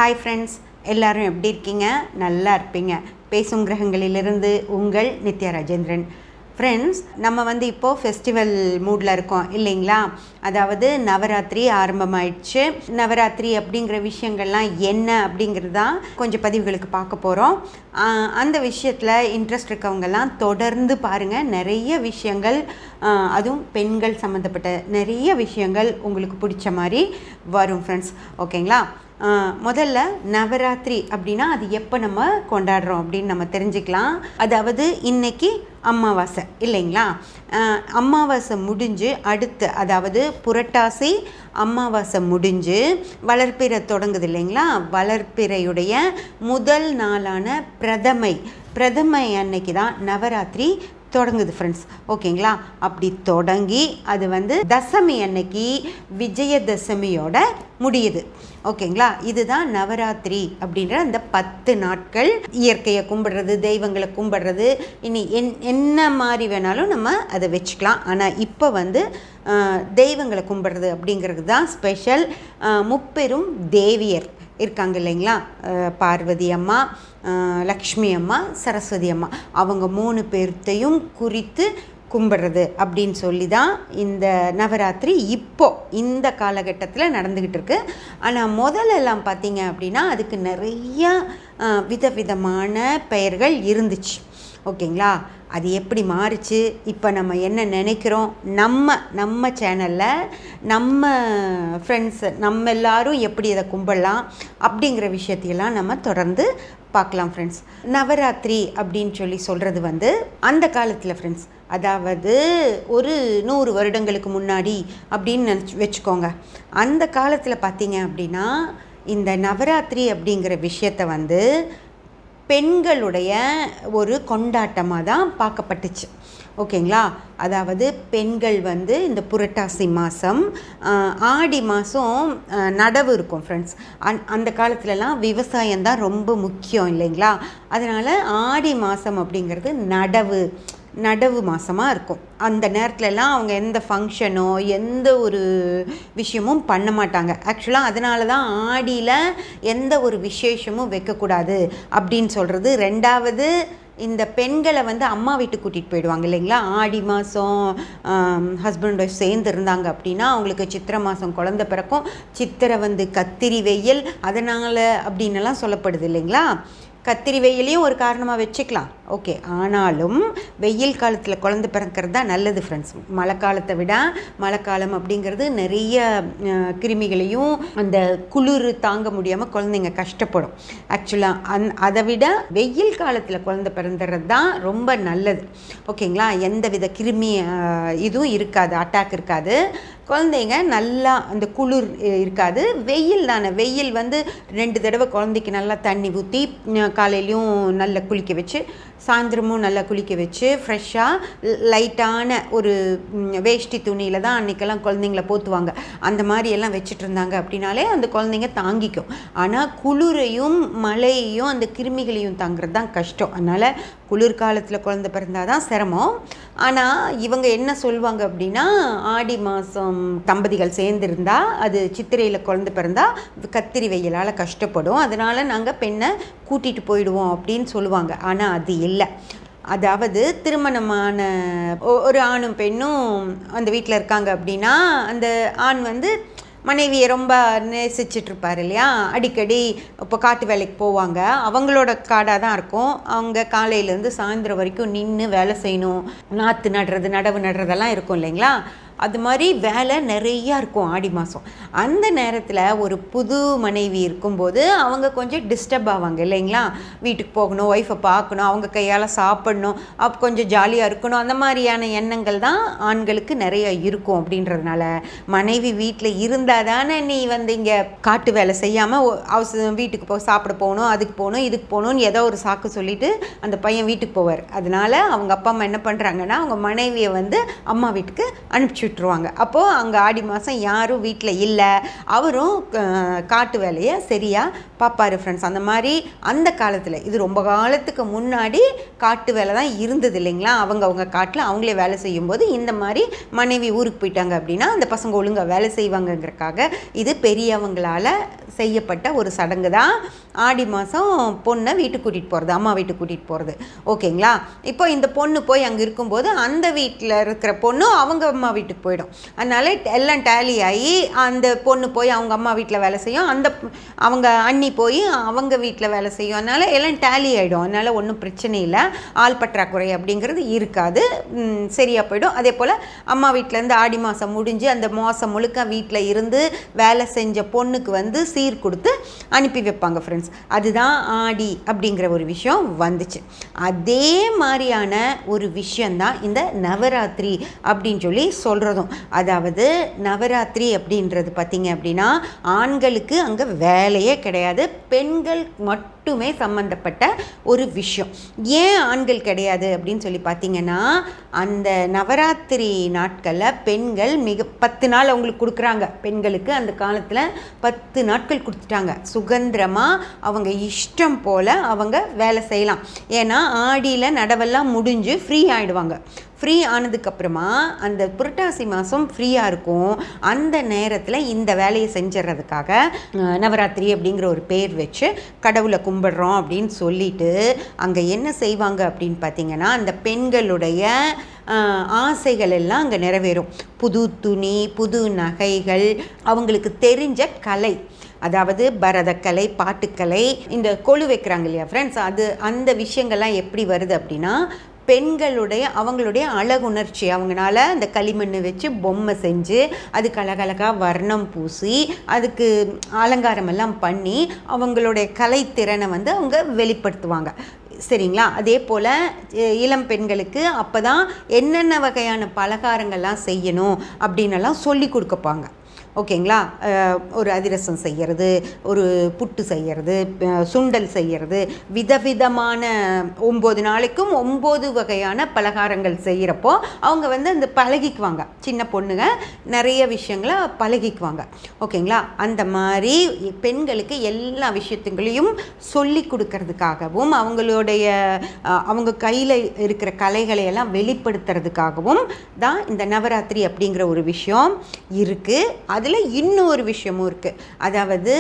Hi friends, எல்லோரும் எப்படி இருக்கீங்க? நல்லா இருப்பீங்க. பேசும் கிரகங்களிலிருந்து உங்கள் நித்யா ராஜேந்திரன். ஃப்ரெண்ட்ஸ், நம்ம இப்போது ஃபெஸ்டிவல் மூடில் இருக்கோம் இல்லைங்களா? அதாவது நவராத்திரி ஆரம்பமாயிடுச்சு. நவராத்திரி அப்படிங்கிற விஷயங்கள்லாம் என்ன அப்படிங்கிறது தான் கொஞ்சம் பதிவுகளுக்கு பார்க்க போகிறோம். அந்த விஷயத்தில் இன்ட்ரெஸ்ட் இருக்கவங்கெல்லாம் தொடர்ந்து பாருங்கள். நிறைய விஷயங்கள், அதுவும் பெண்கள் சம்மந்தப்பட்ட நிறைய விஷயங்கள் உங்களுக்கு பிடிச்ச மாதிரி வரும் ஃப்ரெண்ட்ஸ். ஓகேங்களா? முதல்ல நவராத்திரி அப்படின்னா அது எப்போ நம்ம கொண்டாடுறோம் அப்படின்னு நம்ம தெரிஞ்சுக்கலாம். அதாவது இன்னைக்கு அமாவாசை இல்லைங்களா? அமாவாசை முடிஞ்சு அடுத்து, அதாவது புரட்டாசி அமாவாசை முடிஞ்சு வளர்ப்பிறை தொடங்குது இல்லைங்களா? வளர்ப்பிறையுடைய முதல் நாளான பிரதமை அன்னைக்கு தான் நவராத்திரி தொடங்குது ஃப்ரெண்ட்ஸ். ஓகேங்களா? அப்படி தொடங்கி அது தசமி அன்னைக்கு விஜயதசமியோட முடியுது. ஓகேங்களா? இதுதான் நவராத்திரி அப்படின்ற அந்த 10 நாட்கள். இயற்கையை கும்பிடுறது, தெய்வங்களை கும்பிடுறது, இனி என்ன மாதிரி வேணாலும் நம்ம அதை வச்சுக்கலாம். ஆனால் இப்போ தெய்வங்களை கும்பிடுறது அப்படிங்கிறது தான் ஸ்பெஷல். முப்பெரும் தேவியர் இருக்காங்க இல்லைங்களா? பார்வதி அம்மா, லக்ஷ்மி அம்மா, சரஸ்வதி அம்மா, அவங்க 3 பேர்த்தையும் குறித்து கும்பிடுறது அப்படின்னு சொல்லி தான் இந்த நவராத்திரி இப்போது இந்த காலகட்டத்தில் நடந்துக்கிட்டு இருக்கு. ஆனால் முதல்லலாம் பார்த்தீங்க அப்படின்னா அதுக்கு நிறையா விதவிதமான பெயர்கள் இருந்துச்சு. ஓகேங்களா? அது எப்படி மாறிச்சு, இப்போ நம்ம என்ன நினைக்கிறோம், நம்ம சேனலில் நம்ம ஃப்ரெண்ட்ஸு நம்ம எல்லோரும் எப்படி அதை கும்பிடலாம் அப்படிங்கிற விஷயத்தையெல்லாம் நம்ம தொடர்ந்து பார்க்கலாம் ஃப்ரெண்ட்ஸ். நவராத்திரி அப்படின்னு சொல்கிறது அந்த காலத்தில் ஃப்ரெண்ட்ஸ், அதாவது ஒரு 100 வருடங்களுக்கு முன்னாடி அப்படின்னு வச்சுக்கோங்க. அந்த காலத்தில் பார்த்தீங்க அப்படின்னா இந்த நவராத்திரி அப்படிங்கிற விஷயத்தை பெண்களுடைய ஒரு கொண்டாட்டமாக தான் பார்க்கப்பட்டுச்சு. ஓகேங்களா? அதாவது பெண்கள் இந்த புரட்டாசி மாதம், ஆடி மாதம் நடவு இருக்கும் ஃப்ரெண்ட்ஸ். அந்த காலத்துலலாம் விவசாயம்தான் ரொம்ப முக்கியம் இல்லைங்களா? அதனால் ஆடி மாதம் அப்படிங்கிறது நடவு மாதமாக இருக்கும். அந்த நேரத்துலலாம் அவங்க எந்த ஃபங்க்ஷனோ எந்த ஒரு விஷயமும் பண்ண மாட்டாங்க. ஆக்சுவலாக அதனால தான் ஆடியில் எந்த ஒரு விசேஷமும் வைக்கக்கூடாது அப்படின்னு சொல்கிறது. ரெண்டாவது, இந்த பெண்களை அம்மா வீட்டுக்கு கூட்டிகிட்டு போயிடுவாங்க இல்லைங்களா? ஆடி மாதம் ஹஸ்பண்ட் ஒய்ஃப் சேர்ந்து இருந்தாங்க அப்படின்னா அவங்களுக்கு சித்திரை மாதம் குழந்த பிறக்கும். சித்திரை கத்திரி வெயில், அதனால் அப்படின்னலாம் சொல்லப்படுது இல்லைங்களா? கத்திரி வெயிலையும் ஒரு காரணமாக வச்சுக்கலாம். ஓகே, ஆனாலும் வெயில் காலத்தில் குழந்தை பிறக்கிறது தான் நல்லது ஃப்ரெண்ட்ஸ். மழை காலத்தை விட மழைக்காலம் அப்படிங்கிறது நிறைய கிருமிகளையும் அந்த குளிர் தாங்க முடியாமல் குழந்தைங்க கஷ்டப்படும். ஆக்சுவலாக அதை விட வெயில் காலத்தில் குழந்தை பிறந்துறது தான் ரொம்ப நல்லது. ஓகேங்களா? எந்த வித கிருமி இதுவும் இருக்காது, அட்டாக் இருக்காது. குழந்தைங்க நல்லா அந்த குளிர் இருக்காது. வெயில் தானே, வெயில் 2 தடவை குழந்தைக்கு நல்லா தண்ணி ஊற்றி காலையிலையும் நல்லா குளிக்க வச்சு, சாயந்தரமும் நல்லா குளிக்க வச்சு, ஃப்ரெஷ்ஷாக லைட்டான ஒரு வேஷ்டி துணியில் தான் அன்றைக்கெல்லாம் குழந்தைங்கள போத்துவாங்க. அந்த மாதிரியெல்லாம் வச்சுட்டு இருந்தாங்க அப்படின்னாலே அந்த குழந்தைங்க தாங்கிக்கும். ஆனால் குளிரையும் மழையையும் அந்த கிருமிகளையும் தாங்கிறது தான் கஷ்டம். அதனால் குளிர்காலத்தில் குழந்தை பிறந்தால் தான் சிரமம். ஆனால் இவங்க என்ன சொல்லுவாங்க அப்படின்னா, ஆடி மாதம் தம்பதிகள் சேர்ந்துருந்தால் அது சித்திரையில் குழந்தை பிறந்தால் கத்திரி வெயிலால் கஷ்டப்படும், அதனால் நாங்கள் பெண்ணை கூட்டிகிட்டு போயிடுவோம் அப்படின்னு சொல்லுவாங்க. ஆனால் அது இல்லை. அதாவது திருமணமான ஒரு ஆணும் பெண்ணும் அந்த வீட்டில் இருக்காங்க அப்படின்னா அந்த ஆண் மனைவியை ரொம்ப நேசிச்சிட்ருப்பார் இல்லையா? அடிக்கடி இப்போ காட்டு வேலைக்கு போவாங்க. அவங்களோட காடாக தான் இருக்கும். அவங்க காலையிலேருந்து சாயந்தரம் வரைக்கும் நின்று வேலை செய்யணும். நாற்று நடுறது, நடவு நடுறதெல்லாம் இருக்கும் இல்லைங்களா? அது மாதிரி வேலை நிறையா இருக்கும் ஆடி மாதம். அந்த நேரத்தில் ஒரு புது மனைவி இருக்கும்போது அவங்க கொஞ்சம் டிஸ்டர்ப் ஆவாங்க இல்லைங்களா? வீட்டுக்கு போகணும், ஒய்ஃபை பார்க்கணும், அவங்க கையால் சாப்பிடணும், அப்போ கொஞ்சம் ஜாலியாக இருக்கணும். அந்த மாதிரியான எண்ணங்கள் தான் ஆண்களுக்கு நிறைய இருக்கும். அப்படின்றதுனால மனைவி வீட்டில் இருந்தால் தானே நீ இங்கே காட்டு வேலை செய்யாமல் வீட்டுக்கு சாப்பிட போகணும், அதுக்கு போகணும், இதுக்கு போகணும்னு ஏதோ ஒரு சாக்கு சொல்லிவிட்டு அந்த பையன் வீட்டுக்கு போவார். அதனால் அவங்க அப்பா அம்மா என்ன பண்ணுறாங்கன்னா அவங்க மனைவியை அம்மா வீட்டுக்கு அனுப்பிச்சி விட்டுருவாங்க. அப்போது அங்கே ஆடி மாதம் யாரும் வீட்டில் இல்லை, அவரும் காட்டு வேலையை சரியாக பார்ப்பாரு ஃப்ரெண்ட்ஸ். அந்த மாதிரி அந்த காலத்தில், இது ரொம்ப காலத்துக்கு முன்னாடி காட்டு வேலை தான் இருந்தது இல்லைங்களா. அவங்க காட்டில் அவங்களே வேலை செய்யும்போது இந்த மாதிரி மனைவி ஊருக்கு போயிட்டாங்க அப்படின்னா அந்த பசங்க ஒழுங்காக வேலை செய்வாங்கங்கிறக்காக இது பெரியவங்களால் செய்யப்பட்ட ஒரு சடங்கு தான் ஆடி மாதம் பொண்ணை வீட்டுக்கு கூட்டிகிட்டு போகிறது, அம்மா வீட்டுக்கு கூட்டிகிட்டு போகிறது. ஓகேங்களா. இப்போ இந்த பொண்ணு போய் அங்கே இருக்கும்போது அந்த வீட்டில் இருக்கிற பொண்ணு அவங்க அம்மா வீட்டுக்கு போயிடும். அதனால் எல்லாம் டேலி ஆகி அந்த பொண்ணு போய் அவங்க அம்மா வீட்டில் வேலை செய்யும், அவங்க அண்ணி போய் அவங்க வீட்டில் வேலை செய்யும். அதனால் எல்லாம் டேலி ஆகிடும். அதனால் ஒன்றும் பிரச்சனை இல்லை, ஆள் பற்றாக்குறை அப்படிங்கிறது இருக்காது, சரியாக போயிடும். அதே போல் அம்மா வீட்டிலேருந்து ஆடி மாதம் முடிஞ்சு அந்த மாதம் முழுக்க வீட்டில் இருந்து வேலை செஞ்ச பொண்ணுக்கு வந்து சீர் கொடுத்து அனுப்பி வைப்பாங்க ஃப்ரெண்ட்ஸ். அதுதான் ஆடி அப்படிங்கிற ஒரு விஷயம் வந்துச்சு. அதே மாதிரியான ஒரு விஷயந்தான் இந்த நவராத்திரி அப்படின்னு சொல்லி சொல்கிறதும். அதாவது நவராத்திரி அப்படின்றது பார்த்திங்க அப்படின்னா ஆண்களுக்கு அங்கே வேலையே கிடையாது, பெண்கள் மட்டுமே சம்மந்தப்பட்ட ஒரு விஷயம். ஏன் ஆண்கள் கிடையாது அப்படின்னு சொல்லி பார்த்தீங்கன்னா, அந்த நவராத்திரி நாட்களில் பெண்கள் 10 நாள் அவங்களுக்கு கொடுக்குறாங்க. பெண்களுக்கு அந்த காலத்தில் 10 நாட்கள் கொடுத்துட்டாங்க. சுதந்திரமாக அவங்க இஷ்டம் போல் அவங்க வேலை செய்யலாம். ஏன்னா ஆடியில் நடவெல்லாம் முடிஞ்சு ஃப்ரீ ஆகிடுவாங்க. ஃப்ரீ ஆனதுக்கப்புறமா அந்த புரட்டாசி மாதம் ஃப்ரீயாக இருக்கும். அந்த நேரத்தில் இந்த வேலையை செஞ்சிடறதுக்காக நவராத்திரி அப்படிங்கிற ஒரு பேர் வச்சு கடவுளை கும்பிடுறோம் அப்படின்னு சொல்லிட்டு அங்கே என்ன செய்வாங்க அப்படின்னு பார்த்திங்கன்னா, அந்த பெண்களுடைய ஆசைகள் எல்லாம் அங்கே நிறைவேறும். புது துணி, புது நகைகள், அவங்களுக்கு தெரிஞ்ச கலை, அதாவது பரதக்கலை, பாட்டுக்கலை, இந்த கொலு வைக்கிறாங்க இல்லையா ஃப்ரெண்ட்ஸ், அந்த விஷயங்கள்லாம் எப்படி வருது அப்படின்னா, அவங்களுடைய அழகுணர்ச்சி, அவங்களால அந்த களிமண் வச்சு பொம்மை செஞ்சு அதுக்கு அழகழகாக வர்ணம் பூசி அதுக்கு அலங்காரம் எல்லாம் பண்ணி அவங்களுடைய கலைத்திறனை வந்து அவங்க வெளிப்படுத்துவாங்க. சரிங்களா. அதே போல் இளம் பெண்களுக்கு அப்போ தான் என்னென்ன வகையான பலகாரங்கள்லாம் செய்யணும் அப்படின்னெல்லாம் சொல்லி கொடுக்கப்பாங்க. ஓகேங்களா. ஒரு அதிரசம் செய்கிறது, ஒரு புட்டு செய்கிறது, சுண்டல் செய்கிறது, விதவிதமான 9 நாளைக்கும் 9 வகையான பலகாரங்கள் செய்கிறப்போ அவங்க வந்து அந்த பழகிக்குவாங்க. சின்ன பொண்ணுங்க நிறைய விஷயங்களை பழகிக்குவாங்க. ஓகேங்களா. அந்த மாதிரி பெண்களுக்கு எல்லா விஷயத்துங்களையும் சொல்லி கொடுக்கறதுக்காகவும் அவங்க கையில் இருக்கிற கலைகளை எல்லாம் வெளிப்படுத்துறதுக்காகவும் தான் இந்த நவராத்திரி அப்படிங்கிற ஒரு விஷயம் இருக்குது. அதில் இன்னொரு விஷயமும் இருக்குது. அதாவது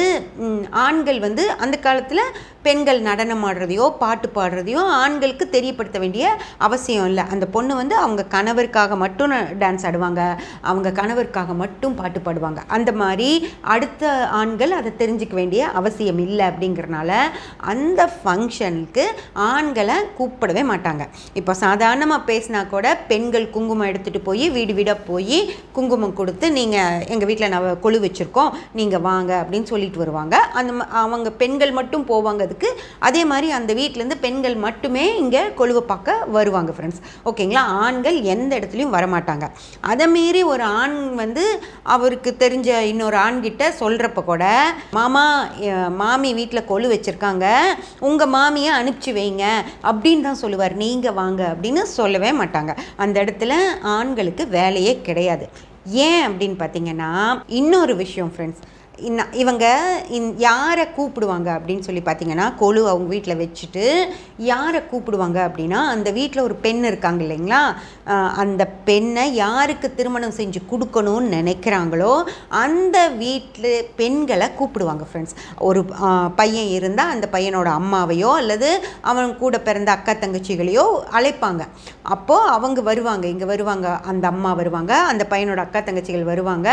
ஆண்கள் வந்து அந்த காலத்தில் பெண்கள் நடனம் ஆடுறதையோ பாட்டு பாடுறதையோ ஆண்களுக்கு தெரியப்படுத்த வேண்டிய அவசியம் இல்லை. அந்த பொண்ணு வந்து அவங்க கணவருக்காக மட்டும் டான்ஸ் ஆடுவாங்க, அவங்க கணவருக்காக மட்டும் பாட்டு பாடுவாங்க. அந்த மாதிரி அடுத்த ஆண்கள் அதை தெரிஞ்சிக்க வேண்டிய அவசியம் இல்லை. அப்படிங்கிறனால அந்த ஃபங்க்ஷனுக்கு ஆண்களை கூப்பிடவே மாட்டாங்க. இப்போ சாதாரணமாக பேசினா கூட பெண்கள் குங்குமம் எடுத்துகிட்டு போய் வீடு வீடாக போய் குங்குமம் கொடுத்து நீங்கள் எங்கள் வீட்டில் கொலு வச்சுருக்கோம் நீங்கள் வாங்க அப்படின்னு சொல்லிட்டு வருவாங்க. அவங்க பெண்கள் மட்டும் போவாங்க அதுக்கு. அதே மாதிரி அந்த வீட்டிலேருந்து பெண்கள் மட்டுமே இங்கே கொலுவை பார்க்க வருவாங்க ஃப்ரெண்ட்ஸ். ஓகேங்களா. ஆண்கள் எந்த இடத்துலையும் வரமாட்டாங்க. அதை மீறி ஒரு ஆண் வந்து அவருக்கு தெரிஞ்ச இன்னொரு ஆண்கிட்ட சொல்கிறப்ப கூட, மாமி வீட்டில் கொலு வச்சுருக்காங்க, உங்கள் மாமியை அனுப்பிச்சி வைங்க அப்படின்னு தான் சொல்லுவார். நீங்கள் வாங்க அப்படின்னு சொல்லவே மாட்டாங்க. அந்த இடத்துல ஆண்களுக்கு வேலையே கிடையாது. ஏன் அப்படின்னு பார்த்தீங்கன்னா, இன்னொரு விஷயம் ஃப்ரெண்ட்ஸ், இவங்க யாரை கூப்பிடுவாங்க அப்படின்னு சொல்லி பார்த்தீங்கன்னா, கொலு அவங்க வீட்டில் வச்சுட்டு யாரை கூப்பிடுவாங்க அப்படின்னா, அந்த வீட்டில் ஒரு பெண் இருக்காங்க இல்லைங்களா, அந்த பெண்ணை யாருக்கு திருமணம் செஞ்சு கொடுக்கணும்னு நினைக்கிறாங்களோ அந்த வீட்டில் பெண்களை கூப்பிடுவாங்க ஃப்ரெண்ட்ஸ். ஒரு பையன் இருந்தால் அந்த பையனோட அம்மாவையோ அல்லது அவன் கூட பிறந்த அக்கா தங்கச்சிகளையோ அழைப்பாங்க. அப்போது அவங்க வருவாங்க, இங்கே வருவாங்க, அந்த அம்மா வருவாங்க, அந்த பையனோட அக்கா தங்கச்சிகள் வருவாங்க.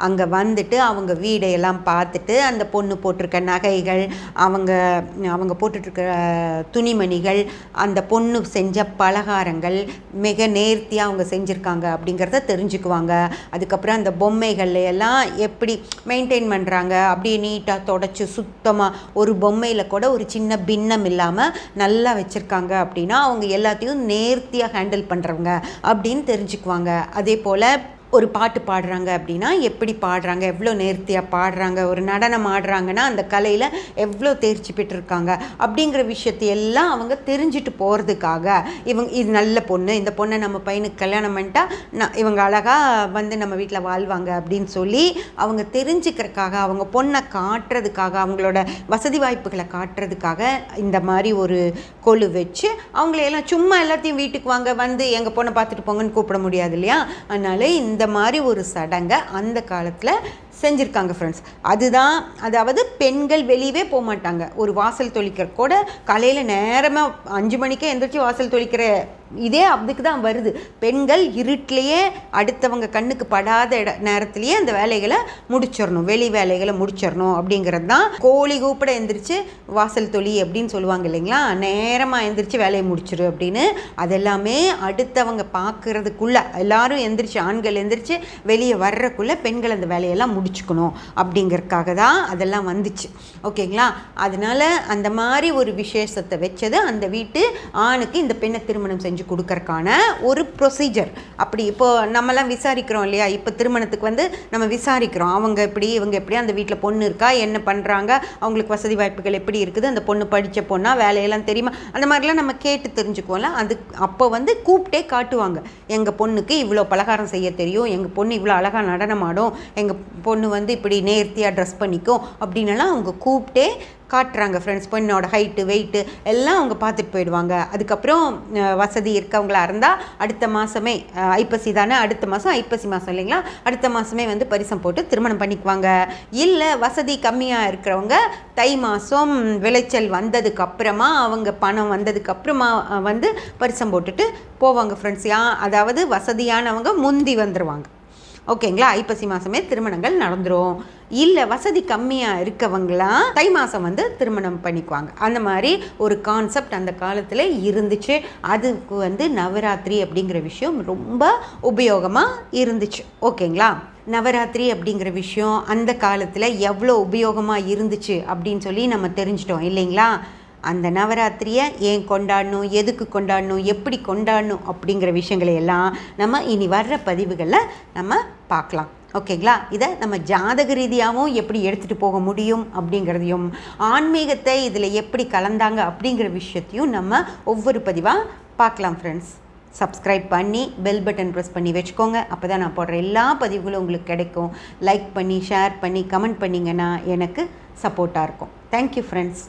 அங்கே வந்துட்டு அவங்க வீடையெல்லாம் பார்த்துட்டு அந்த பொண்ணு போட்டிருக்க நகைகள், அவங்க போட்டுட்ருக்க துணிமணிகள், அந்த பொண்ணு செஞ்ச பலகாரங்கள் மிக நேர்த்தியாக அவங்க செஞ்சுருக்காங்க அப்படிங்கிறத தெரிஞ்சுக்குவாங்க. அதுக்கப்புறம் அந்த பொம்மைகள் எல்லாம் எப்படி மெயின்டைன் பண்ணுறாங்க, அப்படியே நீட்டாக தொடச்சி சுத்தமாக ஒரு பொம்மையில் கூட ஒரு சின்ன பின்னம் இல்லாமல் நல்லா வச்சுருக்காங்க அப்படின்னா அவங்க எல்லாத்தையும் நேர்த்தியாக ஹேண்டில் பண்ணுறவங்க அப்படின்னு தெரிஞ்சுக்குவாங்க. அதே போல் ஒரு பாட்டு பாடுறாங்க அப்படின்னா எப்படி பாடுறாங்க, எவ்வளோ நேர்த்தியாக பாடுறாங்க, ஒரு நடனம் ஆடுறாங்கன்னா அந்த கலையில் எவ்வளோ தேர்ச்சி பெற்றிருக்காங்க அப்படிங்கிற விஷயத்தை எல்லாம் அவங்க தெரிஞ்சுட்டு போகிறதுக்காக இது நல்ல பொண்ணு, இந்த பொண்ணை நம்ம பையனுக்கு கல்யாணம் பண்ணிட்டா இவங்க அழகாக வந்து நம்ம வீட்டில் வாழ்வாங்க அப்படின்னு சொல்லி அவங்க தெரிஞ்சுக்கிறதுக்காக, அவங்க பொண்ணை காட்டுறதுக்காக, அவங்களோட வசதி வாய்ப்புகளை காட்டுறதுக்காக இந்த மாதிரி ஒரு கொலு வச்சு அவங்களையெல்லாம் சும்மா எல்லாத்தையும் வீட்டுக்கு வாங்க வந்து எங்கள் பொண்ணை பார்த்துட்டு போங்கன்னு கூப்பிட முடியாது இல்லையா. அதனால இந்த மாதிரி ஒரு சடங்கை அந்த காலத்தில் செஞ்சுருக்காங்க ஃப்ரெண்ட்ஸ். அதுதான், அதாவது பெண்கள் வெளியவே போக மாட்டாங்க. ஒரு வாசல் தொளிக்கிற கூட காலையில் நேரமாக 5 மணிக்கே எந்திரிச்சு வாசல் தொளிக்கிற இதே அதுக்கு தான் வருது. பெண்கள் இருட்டிலேயே அடுத்தவங்க கண்ணுக்கு படாத நேரத்துலேயே அந்த வேலைகளை முடிச்சிடணும், வெளி வேலைகளை முடிச்சிடணும் அப்படிங்கிறது தான். கோழி கூப்பிட எந்திரிச்சு வாசல் தொழி அப்படின்னு சொல்லுவாங்க இல்லைங்களா, நேரமாக எந்திரிச்சு வேலையை முடிச்சிரு அப்படின்னு. அதெல்லாமே அடுத்தவங்க பார்க்குறதுக்குள்ள எல்லாரும் எந்திரிச்சு, ஆண்கள் எந்திரிச்சு வெளியே வர்றதுக்குள்ளே பெண்கள் அந்த வேலையெல்லாம் முடிச்சுக்கணும் அப்படிங்கிறதுக்காக தான் அதெல்லாம் வந்துச்சு. ஓகேங்களா. அதனால் அந்த மாதிரி ஒரு விசேஷத்தை வச்சது அந்த வீட்டு ஆணுக்கு இந்த பெண்ணை திருமணம் செஞ்சு கொடுக்கறக்கான ஒரு ப்ரொசீஜர். அப்படி இப்போ நம்மலாம் விசாரிக்கிறோம் இல்லையா, இப்போ திருமணத்துக்கு வந்து நம்ம விசாரிக்கிறோம் அவங்க எப்படி இவங்க எப்படி, அந்த வீட்டில் பொண்ணு இருக்கா, என்ன பண்ணுறாங்க, அவங்களுக்கு வசதி வாய்ப்புகள் எப்படி இருக்குது, அந்த பொண்ணு படித்த பொண்ணா, வேலையெல்லாம் தெரியுமா, அந்த மாதிரிலாம் நம்ம கேட்டு தெரிஞ்சுக்குவோம்ல. அது அப்போ வந்து கூப்பிட்டே காட்டுவாங்க, எங்கள் பொண்ணுக்கு இவ்வளோ பலகாரம் செய்ய தெரியும், எங்கள் பொண்ணு இவ்வளோ அழகாக நடனம் ஆடும், எங்கள் பொண்ணு வந்து இப்படி நேர்த்தியாக ட்ரெஸ் பண்ணிக்கும் அப்படின்னலாம் அவங்க கூப்பிட்டே காட்டுறாங்க ஃப்ரெண்ட்ஸ். பொண்ணோட ஹைட்டு வெயிட்டு எல்லாம் அவங்க பார்த்துட்டு போயிடுவாங்க. அதுக்கப்புறம் வசதி இருக்கவங்களா இருந்தால் அடுத்த மாதமே ஐப்பசி தானே, அடுத்த மாதம் ஐப்பசி மாதம் இல்லைங்களா, அடுத்த மாதமே வந்து பரிசம் போட்டு திருமணம் பண்ணிக்குவாங்க. இல்லை வசதி கம்மியாக இருக்கிறவங்க தை மாதம் விளைச்சல் வந்ததுக்கப்புறமா, அவங்க பணம் வந்ததுக்கப்புறமா வந்து பரிசம் போட்டுட்டு போவாங்க ஃப்ரெண்ட்ஸ். அதாவது வசதியானவங்க முந்தி வந்துடுவாங்க. ஓகேங்களா. ஐப்பசி மாதமே திருமணங்கள் நடந்துடும். இல்லை வசதி கம்மியாக இருக்கவங்களாம் தை மாதம் வந்து திருமணம் பண்ணிக்குவாங்க. அந்த மாதிரி ஒரு கான்செப்ட் அந்த காலத்தில் இருந்துச்சு. அதுக்கு வந்து நவராத்திரி அப்படிங்கிற விஷயம் ரொம்ப உபயோகமாக இருந்துச்சு. ஓகேங்களா. நவராத்திரி அப்படிங்கிற விஷயம் அந்த காலத்தில் எவ்வளோ உபயோகமாக இருந்துச்சு அப்படின்னு சொல்லி நம்ம தெரிஞ்சிட்டோம் இல்லைங்களா. அந்த நவராத்திரியை ஏன் கொண்டாடணும், எதுக்கு கொண்டாடணும், எப்படி கொண்டாடணும் அப்படிங்கிற விஷயங்களை எல்லாம் நம்ம இனி வர்ற பதிவுகளில் நம்ம பார்க்கலாம். ஓகேங்களா. இதை நம்ம ஜாதக ரீதியாகவும் எப்படி எடுத்துகிட்டு போக முடியும் அப்படிங்கிறதையும், ஆன்மீகத்தை இதில் எப்படி கலந்தாங்க அப்படிங்கிற விஷயத்தையும் நம்ம ஒவ்வொரு பதிவாக பார்க்கலாம் ஃப்ரெண்ட்ஸ். சப்ஸ்கிரைப் பண்ணி பெல் பட்டன் ப்ரெஸ் பண்ணி வச்சுக்கோங்க. அப்போ தான் நான் போடுற எல்லா பதிவுகளும் உங்களுக்கு கிடைக்கும். லைக் பண்ணி ஷேர் பண்ணி கமெண்ட் பண்ணிங்கன்னா எனக்கு சப்போர்ட்டாக இருக்கும். Thank you friends.